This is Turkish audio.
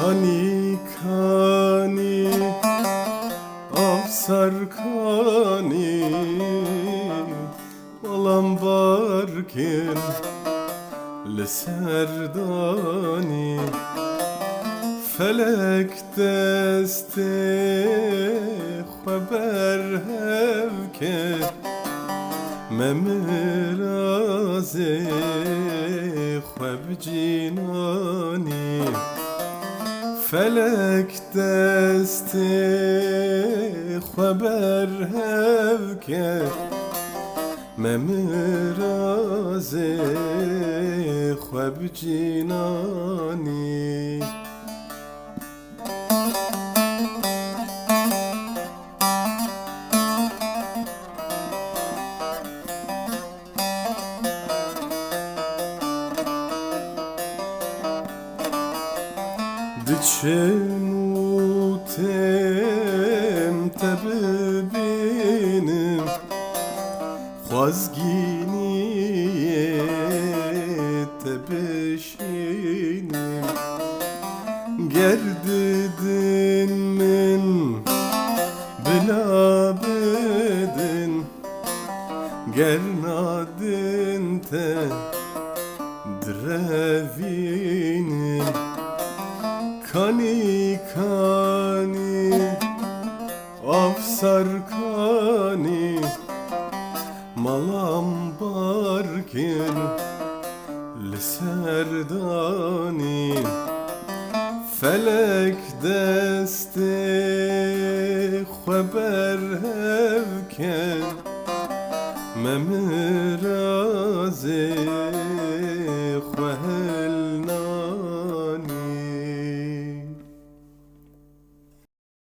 Kani kani afsar kani Malam barkin leserdani Felek deste xeber hevke Memiraze xeb cinani Felek deste xeber hevke Memiraze xeb cinani Diçenutem tebibinim Xwazginiye tebeşinim Gerdidin min bilabedin Gernadin te drevinim Kani kani afsar kani Malam barkin leserdani Felek deste xeber hevke Memiraze xeb